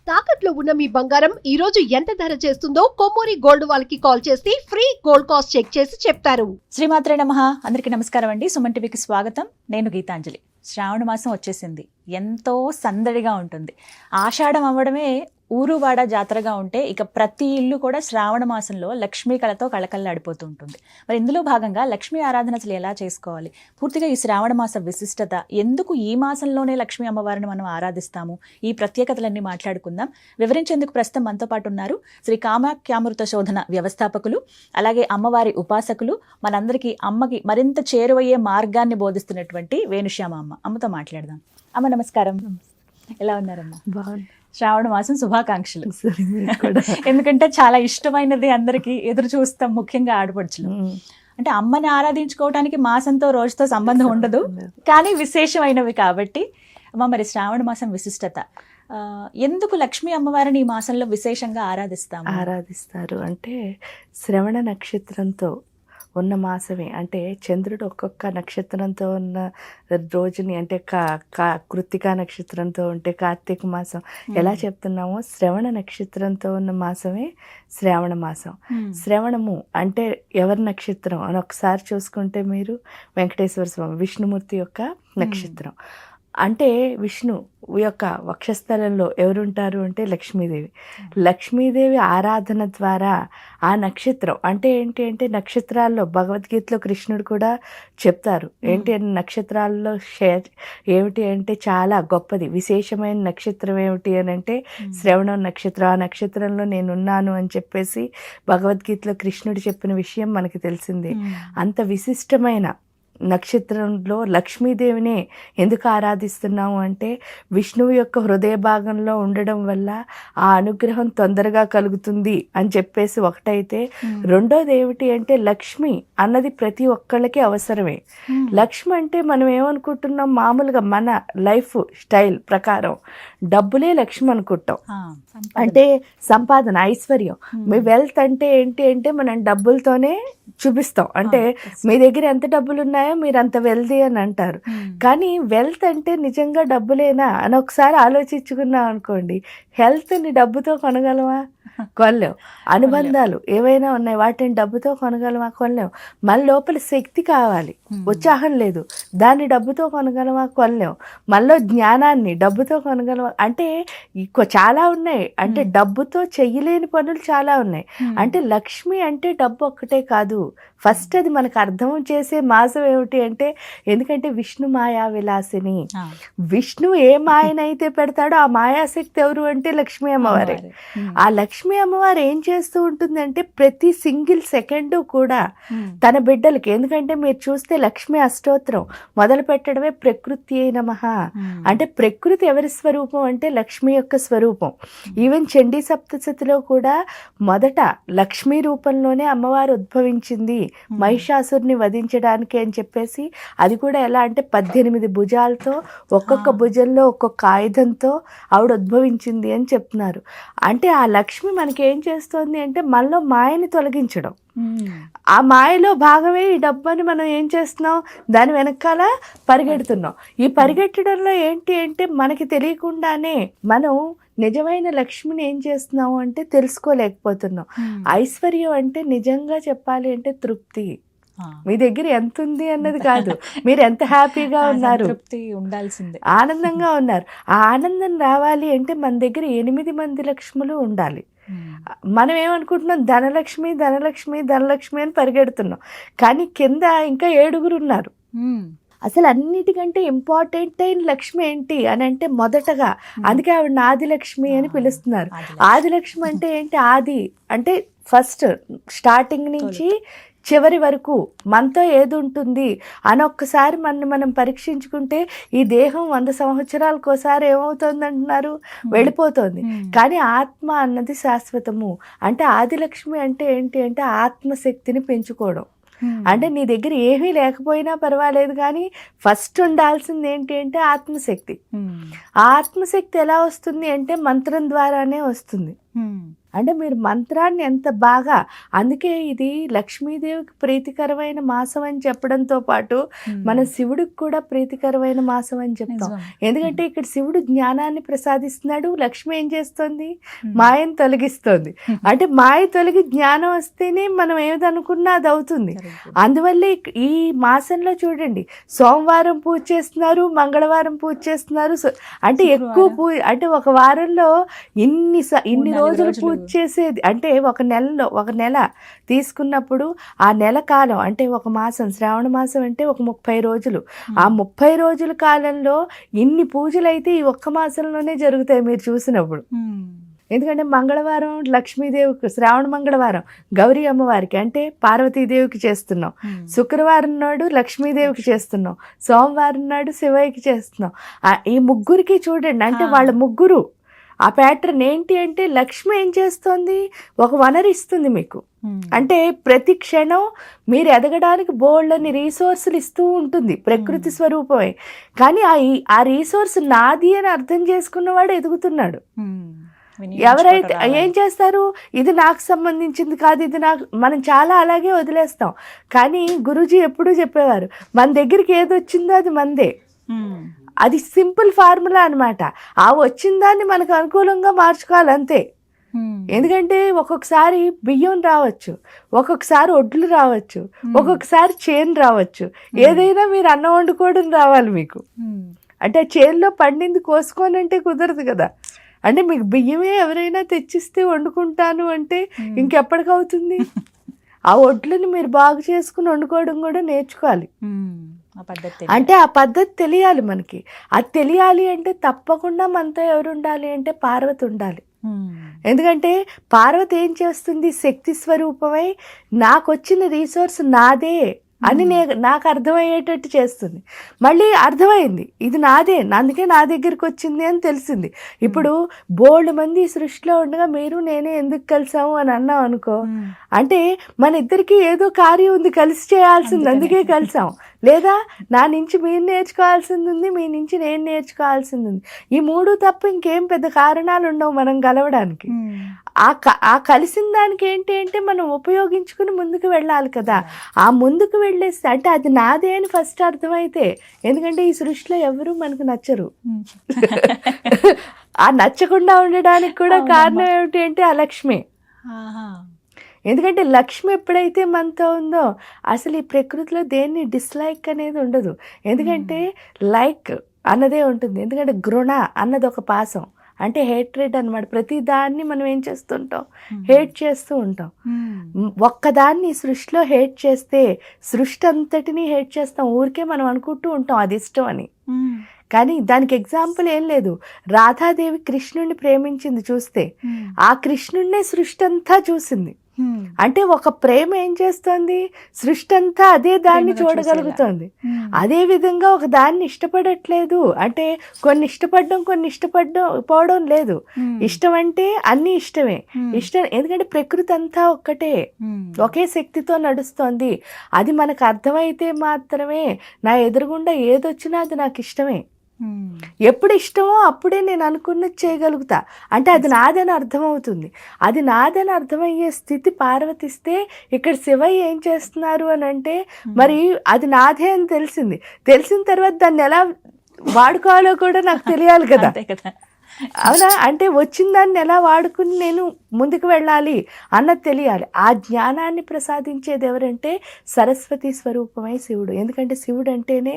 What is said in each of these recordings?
తాకట్లో ఉన్న మీ బంగారం ఈ రోజు ఎంత ధర చేస్తుందో కొమ్మూరి గోల్డ్ వాళ్ళకి కాల్ చేసి ఫ్రీ గోల్డ్ కాస్ట్ చెక్ చేసి చెప్తారు. శ్రీమాత్రే నమః. అందరికీ నమస్కారం అండి. సుమన్ టీవీకి స్వాగతం. నేను గీతాంజలి. శ్రావణ మాసం వచ్చేసింది. ఎంతో సందడిగా ఉంటుంది. ఆషాఢం అవ్వడమే ఊరువాడ జాతరగా ఉంటే ఇక ప్రతి ఇల్లు కూడా శ్రావణ మాసంలో లక్ష్మీ కళతో కళకళలాడిపోతూ ఉంటుంది. మరి ఇందులో భాగంగా లక్ష్మీ ఆరాధన అసలు ఎలా చేసుకోవాలి, పూర్తిగా ఈ శ్రావణ మాస విశిష్టత, ఎందుకు ఈ మాసంలోనే లక్ష్మీ అమ్మవారిని మనం ఆరాధిస్తాము, ఈ ప్రత్యేకతలన్నీ మాట్లాడుకుందాం. వివరించేందుకు ప్రస్తుతం మనతో పాటు ఉన్నారు శ్రీ కామాఖ్యామృత శోధన వ్యవస్థాపకులు, అలాగే అమ్మవారి ఉపాసకులు, మనందరికీ అమ్మకి మరింత చేరువయ్యే మార్గాన్ని బోధిస్తున్నటువంటి వేణుశ్యామ అమ్మ. అమ్మతో మాట్లాడదాం. అమ్మ నమస్కారం. ఎలా ఉన్నారమ్మా? బాగుంది. శ్రావణ మాసం శుభాకాంక్షలు. ఎందుకంటే చాలా ఇష్టమైనది, అందరికీ ఎదురు చూస్తాం, ముఖ్యంగా ఆడపడుచులు. అంటే అమ్మని ఆరాధించుకోవడానికి మాసంతో రోజుతో సంబంధం ఉండదు, కానీ విశేషమైనవి కాబట్టి. అమ్మ, మరి శ్రావణ మాసం విశిష్టత, ఎందుకు లక్ష్మీ అమ్మవారిని ఈ మాసంలో విశేషంగా ఆరాధిస్తారు అంటే శ్రవణ నక్షత్రంతో ఉన్న మాసమే. అంటే చంద్రుడు ఒక్కొక్క నక్షత్రంతో ఉన్న రోజుని, అంటే కృత్తికా నక్షత్రంతో ఉంటే కార్తీక మాసం ఎలా చెప్తున్నామో, శ్రవణ నక్షత్రంతో ఉన్న మాసమే శ్రావణ మాసం. శ్రవణము అంటే ఎవరి నక్షత్రం అని ఒకసారి చూసుకుంటే మీరు వెంకటేశ్వర స్వామి, విష్ణుమూర్తి యొక్క నక్షత్రం. అంటే విష్ణు యొక్క వక్షస్థలంలో ఎవరుంటారు అంటే లక్ష్మీదేవి. లక్ష్మీదేవి ఆరాధన ద్వారా ఆ నక్షత్రం అంటే ఏంటి అంటే, నక్షత్రాల్లో భగవద్గీతలో కృష్ణుడు కూడా చెప్తారు ఏంటి అంటే, నక్షత్రాల్లో ఏమిటి అంటే చాలా గొప్పది విశేషమైన నక్షత్రం ఏమిటి అని అంటే శ్రవణం నక్షత్రం. ఆ నక్షత్రంలో నేనున్నాను అని చెప్పేసి భగవద్గీతలో కృష్ణుడు చెప్పిన విషయం మనకి తెలిసిందే. అంత విశిష్టమైన నక్షత్రంలో లక్ష్మీదేవినే ఎందుకు ఆరాధిస్తున్నాము అంటే, విష్ణువు యొక్క హృదయ భాగంలో ఉండడం వల్ల ఆ అనుగ్రహం తొందరగా కలుగుతుంది అని చెప్పేసి ఒకటైతే, రెండోది ఏమిటి అంటే, లక్ష్మి అన్నది ప్రతి ఒక్కళ్ళకి అవసరమే. లక్ష్మి అంటే మనం ఏమనుకుంటున్నాం, మామూలుగా మన లైఫ్ స్టైల్ ప్రకారం డబ్బులే లక్ష్మి అనుకుంటాం. అంటే సంపాదన, ఐశ్వర్యం. మీ వెల్త్ అంటే ఏంటి అంటే, మనం డబ్బులతోనే చూపిస్తాం. అంటే మీ దగ్గర ఎంత డబ్బులు ఉన్నాయో మీరు అంత వెల్తీ అని అంటారు. కానీ వెల్త్ అంటే నిజంగా డబ్బులేనా అని ఒకసారి ఆలోచించుకున్నాం అనుకోండి, హెల్త్ని డబ్బుతో కొనగలమా? కొనలేం. అనుబంధాలు ఏవైనా ఉన్నాయి, వాటిని డబ్బుతో కొనగలమా? కొనలేం. మన లోపల శక్తి కావాలి, ఉత్సాహం లేదు, దాన్ని డబ్బుతో కొనగలమా? కొనలేం. మనలో జ్ఞానాన్ని డబ్బుతో కొనగలమా అంటే చాలా ఉన్నాయి. అంటే డబ్బుతో చెయ్యలేని పనులు చాలా ఉన్నాయి. అంటే లక్ష్మి అంటే డబ్బు ఒక్కటే కాదు. ఫస్ట్ అది మనకు అర్థం చేసే మాసం ఏమిటి అంటే, ఎందుకంటే విష్ణు మాయా విలాసిని. విష్ణు ఏ మాయనైతే పెడతాడో ఆ మాయాశక్తి ఎవరు అంటే లక్ష్మీ అమ్మవారే. ఆ లక్ష్మీ అమ్మవారు ఏం చేస్తూ ఉంటుందంటే, ప్రతి సింగిల్ సెకండ్ కూడా తన బిడ్డలకి, ఎందుకంటే మీరు చూస్తే లక్ష్మీ అష్టోత్తరం మొదలు పెట్టడమే ప్రకృతి నమః. అంటే ప్రకృతి ఎవరి స్వరూపం అంటే లక్ష్మి యొక్క స్వరూపం. ఈవెన్ చండీ సప్తశతిలో కూడా మొదట లక్ష్మీ రూపంలోనే అమ్మవారు ఉద్భవించింది మహిషాసురుని వధించడానికి అని చెప్పేసి. అది కూడా ఎలా అంటే 18 భుజాలతో, ఒక్కొక్క భుజంలో ఒక్కొక్క ఆయుధంతో ఆవిడ ఉద్భవించింది అని చెప్తున్నారు. అంటే ఆ లక్ష్మి మనకి ఏం చేస్తోంది అంటే, మనలో మాయని తొలగించడం. ఆ మాయలో భాగమే ఈ డబ్బుని మనం ఏం చేస్తున్నాం, దాని వెనకాల పరిగెడుతున్నాం. ఈ పరిగెట్టడంలో ఏంటి అంటే, మనకి తెలియకుండానే మనం నిజమైన లక్ష్మిని ఏం చేస్తున్నాము అంటే తెలుసుకోలేకపోతున్నాం. ఐశ్వర్యం అంటే నిజంగా చెప్పాలి అంటే తృప్తి. మీ దగ్గర ఎంత ఉంది అన్నది కాదు, మీరు ఎంత హ్యాపీగా ఉన్నారు, ఉండాల్సిందే, ఆనందంగా ఉన్నారు. ఆ ఆనందం రావాలి అంటే మన దగ్గర 8 మంది లక్ష్ములు ఉండాలి. మనం ఏమనుకుంటున్నాం, ధనలక్ష్మి ధనలక్ష్మి ధనలక్ష్మి అని పరిగెడుతున్నాం, కానీ కింద ఇంకా 7 ఉన్నారు. అసలు అన్నిటికంటే ఇంపార్టెంట్ అయిన లక్ష్మి ఏంటి అని అంటే, మొదటగా అందుకే ఆవిడ ఆదిలక్ష్మి అని పిలుస్తున్నారు. ఆదిలక్ష్మి అంటే ఏంటి? ఆది అంటే ఫస్ట్, స్టార్టింగ్ నుంచి చివరి వరకు మనతో ఏది ఉంటుంది అని ఒక్కసారి మనం పరీక్షించుకుంటే, ఈ దేహం 100 సంవత్సరాలకోసారి ఏమవుతుంది అంటున్నారు, వెళ్ళిపోతుంది. కానీ ఆత్మ అన్నది శాశ్వతము. అంటే ఆదిలక్ష్మి అంటే ఏంటి అంటే, ఆత్మశక్తిని పెంచుకోవడం. అంటే నీ దగ్గర ఏమీ లేకపోయినా పర్వాలేదు, కానీ ఫస్ట్ ఉండాల్సింది ఏంటి అంటే ఆత్మశక్తి. ఆ ఆత్మశక్తి ఎలా వస్తుంది అంటే మంత్రం ద్వారానే వస్తుంది. అంటే మీరు మంత్రాన్ని ఎంత బాగా, అందుకే ఇది లక్ష్మీదేవికి ప్రీతికరమైన మాసం అని చెప్పడంతో పాటు మన శివుడికి కూడా ప్రీతికరమైన మాసం అని చెప్తాం. ఎందుకంటే ఇక్కడ శివుడు జ్ఞానాన్ని ప్రసాదిస్తున్నాడు, లక్ష్మి ఏం చేస్తుంది, మాయను తొలగిస్తుంది. అంటే మాయ తొలగి జ్ఞానం వస్తేనే మనం ఏదనుకున్నా అది అవుతుంది. అందువల్లే ఈ మాసంలో చూడండి, సోమవారం పూజ చేస్తున్నారు, మంగళవారం పూజ చేస్తున్నారు. అంటే ఎక్కువ పూజ, అంటే ఒక వారంలో ఇన్ని రోజులు పూజ చేసేది. అంటే ఒక నెల తీసుకున్నప్పుడు ఆ నెల కాలం అంటే ఒక మాసం, శ్రావణ మాసం అంటే ఒక 30 రోజులు. ఆ 30 రోజుల కాలంలో ఇన్ని పూజలు అయితే ఈ ఒక్క మాసంలోనే జరుగుతాయి మీరు చూసినప్పుడు. ఎందుకంటే మంగళవారం లక్ష్మీదేవికి, శ్రావణ మంగళవారం గౌరీ అమ్మవారికి అంటే పార్వతీదేవికి చేస్తున్నాం, శుక్రవారం నాడు లక్ష్మీదేవికి చేస్తున్నాం, సోమవారం నాడు శివయ్యకి చేస్తున్నాం. ఈ ముగ్గురికి చూడండి, అంటే వాళ్ళ ముగ్గురు ఆ ప్యాటర్న్ ఏంటి అంటే లక్ష్మి ఏం చేస్తుంది, ఒక వనరు ఇస్తుంది మీకు. అంటే ప్రతి క్షణం మీరు ఎదగడానికి బోల్డని రీసోర్సులు ఇస్తూ ఉంటుంది, ప్రకృతి స్వరూపమే. కానీ ఆ రీసోర్స్ నాది అని అర్థం చేసుకున్నవాడు ఎదుగుతున్నాడు. ఎవరైతే ఏం చేస్తారు, ఇది నాకు సంబంధించింది కాదు, ఇది నాకు, మనం చాలా అలాగే వదిలేస్తాం. కానీ గురూజీ ఎప్పుడూ చెప్పేవారు, మన దగ్గరికి ఏది వచ్చిందో అది మందే. అది సింపుల్ ఫార్ములా అనమాట. ఆ వచ్చిన దాన్ని మనకు అనుకూలంగా మార్చుకోవాలి అంతే. ఎందుకంటే ఒక్కొక్కసారి బియ్యం రావచ్చు, ఒక్కొక్కసారి ఒడ్లు రావచ్చు, ఒక్కొక్కసారి చేను రావచ్చు. ఏదైనా మీరు అన్నం వండుకోవడం రావాలి మీకు. అంటే చేనులో పండింది కోసుకోనంటే కుదరదు కదా. అంటే మీకు బియ్యమే ఎవరైనా తెచ్చిస్తే వండుకుంటాను అంటే ఇంకెప్పటికవుతుంది? ఆ ఒడ్లని మీరు బాగు చేసుకుని వండుకోవడం కూడా నేర్చుకోవాలి. అంటే ఆ పద్ధతి తెలియాలి మనకి. అది తెలియాలి అంటే తప్పకుండా మనతో ఎవరు ఉండాలి అంటే పార్వతి ఉండాలి. ఎందుకంటే పార్వతి ఏం చేస్తుంది, శక్తి స్వరూపమై నాకు వచ్చిన రీసోర్స్ నాదే అని నాకు అర్థమయ్యేటట్టు చేస్తుంది. మళ్ళీ అర్థమైంది ఇది నాదే, అందుకే నా దగ్గరికి వచ్చింది అని తెలిసింది. ఇప్పుడు బోల్డ్ మంది సృష్టిలో ఉండగా మీరు నేనే ఎందుకు కలిసాము అని అన్నాం అనుకో, అంటే మన ఇద్దరికి ఏదో కార్యం ఉంది, కలిసి చేయాల్సింది, అందుకే కలిసాం. లేదా నా నుంచి మీరు నేర్చుకోవాల్సింది ఉంది, మీ నుంచి నేను నేర్చుకోవాల్సింది ఉంది. ఈ మూడు తప్ప ఇంకేం పెద్ద కారణాలు ఉండవు మనం కలవడానికి. ఆ కలిసిన దానికి ఏంటి అంటే మనం ఉపయోగించుకుని ముందుకు వెళ్ళాలి కదా. ఆ ముందుకు వెళ్ళేస్తే అంటే అది నాదే అని ఫస్ట్ అర్థమైతే, ఎందుకంటే ఈ సృష్టిలో ఎవరు మనకు నచ్చరు. ఆ నచ్చకుండా ఉండడానికి కూడా కారణం ఏమిటి అంటే ఆ లక్ష్మి. ఎందుకంటే లక్ష్మి ఎప్పుడైతే మనతో ఉందో అసలు ఈ ప్రకృతిలో దేన్ని డిస్లైక్ అనేది ఉండదు. ఎందుకంటే లైక్ అన్నదే ఉంటుంది. ఎందుకంటే గృణ అన్నది ఒక పాసం, అంటే హేట్రెడ్ అనమాట. ప్రతి దాన్ని మనం ఏం చేస్తుంటాం, హేట్ చేస్తూ ఉంటాం. ఒక్కదాన్ని సృష్టిలో హేట్ చేస్తే సృష్టి అంతటినీ హేట్ చేస్తాం. ఊరికే మనం అనుకుంటూ ఉంటాం అది ఇష్టం అని. కానీ దానికి ఎగ్జాంపుల్ ఏం లేదు. రాధాదేవి కృష్ణుడిని ప్రేమించింది చూస్తే, ఆ కృష్ణుడినే సృష్టి అంతా చూసింది. అంటే ఒక ప్రేమ ఏం చేస్తుంది, సృష్టి అంతా అదే దాన్ని చూడగలుగుతుంది. అదే విధంగా ఒక దాన్ని ఇష్టపడట్లేదు అంటే కొన్ని ఇష్టపడడం లేదు. ఇష్టం అంటే అన్ని ఇష్టమే. ఇష్టం ఎందుకంటే ప్రకృతి అంతా ఒక్కటే, ఒకే శక్తితో నడుస్తోంది. అది మనకు అర్థమైతే మాత్రమే నా ఎదురుగుండా ఏదొచ్చినా అది నాకు ఇష్టమే. ఎప్పుడు ఇష్టమో అప్పుడే నేను అనుకున్నది చేయగలుగుతా. అంటే అది నాదని అర్థమవుతుంది. అది నాదని అర్థమయ్యే స్థితి పార్వతిస్తే ఇక్కడ శివయ్య ఏం చేస్తున్నారు అని అంటే, మరి అది నాదే అని తెలిసిన తర్వాత దాన్ని ఎలా వాడుకోవాలో కూడా నాకు తెలియాలి కదా. అవునా? అంటే వచ్చిన దాన్ని ఎలా వాడుకుని నేను ముందుకు వెళ్ళాలి అన్నది తెలియాలి. ఆ జ్ఞానాన్ని ప్రసాదించేది ఎవరంటే సరస్వతి స్వరూపమై శివుడు. ఎందుకంటే శివుడు అంటేనే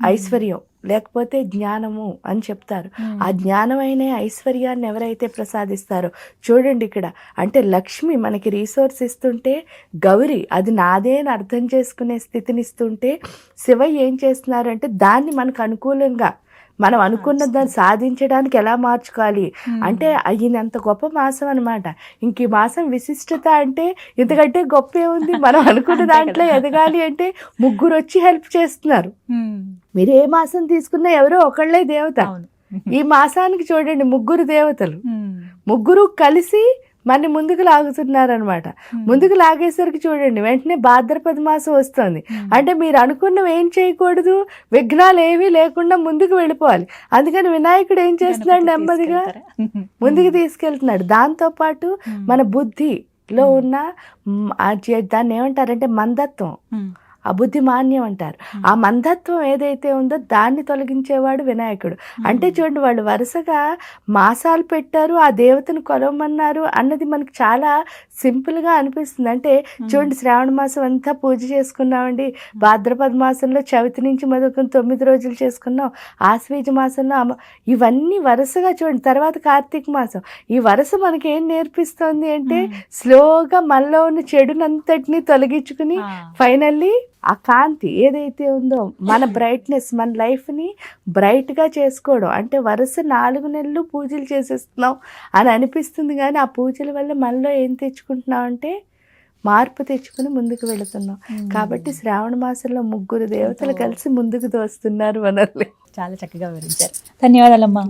ఐశ్వర్యం, లేకపోతే జ్ఞానము అని చెప్తారు. ఆ జ్ఞానమైన ఐశ్వర్యాన్ని ఎవరైతే ప్రసాదిస్తారో చూడండి ఇక్కడ, అంటే లక్ష్మి మనకి రీసోర్స్ ఇస్తుంటే, గౌరీ అది నాదే అని అర్థం చేసుకునే స్థితిని ఇస్తుంటే, శివయ్య ఏం చేస్తున్నారంటే దాన్ని మనకు అనుకూలంగా మనం అనుకున్న దాన్ని సాధించడానికి ఎలా మార్చుకోవాలి అంటే అయినంత గొప్ప మాసం అనమాట. ఇంక ఈ మాసం విశిష్టత అంటే ఇంతకంటే గొప్ప ఏముంది. మనం అనుకున్న దాంట్లో ఎదగాలి అంటే ముగ్గురు వచ్చి హెల్ప్ చేస్తున్నారు. మీరు ఏ మాసం తీసుకున్నా ఎవరో ఒకళ్ళే దేవత. ఈ మాసానికి చూడండి ముగ్గురు దేవతలు, ముగ్గురు కలిసి మన ముందుకు లాగుతున్నారనమాట. ముందుకు లాగేసరికి చూడండి వెంటనే భాద్రపద మాసం వస్తుంది. అంటే మీరు అనుకున్నవి ఏం చేయకూడదు, విఘ్నాలు ఏమీ లేకుండా ముందుకు వెళ్ళిపోవాలి. అందుకని వినాయకుడు ఏం చేస్తున్నాడు, నెమ్మదిగా ముందుకు తీసుకెళ్తున్నాడు. దాంతోపాటు మన బుద్ధిలో ఉన్న దాన్ని ఏమంటారంటే మందత్వం, అబుద్ధి మాన్యం అంటారు. ఆ మందత్వం ఏదైతే ఉందో దాన్ని తొలగించేవాడు వినాయకుడు. అంటే చూడండి, వాళ్ళు వరుసగా మాసాలు పెట్టారు, ఆ దేవతను కొలవమన్నారు అన్నది మనకు చాలా సింపుల్గా అనిపిస్తుంది. అంటే చూడండి, శ్రావణ మాసం అంతా పూజ చేసుకున్నామండి, భాద్రపద మాసంలో చవితి నుంచి మొదలుకొని 9 రోజులు చేసుకున్నాం, ఆశ్వీజ మాసంలో ఇవన్నీ వరుసగా చూడండి. తర్వాత కార్తీక మాసం, ఈ వరుస మనకి ఏం నేర్పిస్తోంది అంటే స్లోగా మనలో ఉన్న చెడునంతటిని తొలగించుకుని ఫైనల్లీ ఆ కాంతి ఏదైతే ఉందో మన బ్రైట్నెస్, మన లైఫ్ని బ్రైట్గా చేసుకోవడం. అంటే వరుస 4 నెలలు పూజలు చేసేస్తున్నాం అని అనిపిస్తుంది, కానీ ఆ పూజల వల్ల మనలో ఏం తెచ్చుకుంటున్నాం అంటే మార్పు తెచ్చుకుని ముందుకు వెళుతున్నాం. కాబట్టి శ్రావణ మాసంలో 3 దేవతలు కలిసి ముందుకు తోస్తున్నారు మనల్ని. చాలా చక్కగా వివరించారు. ధన్యవాదాలమ్మా.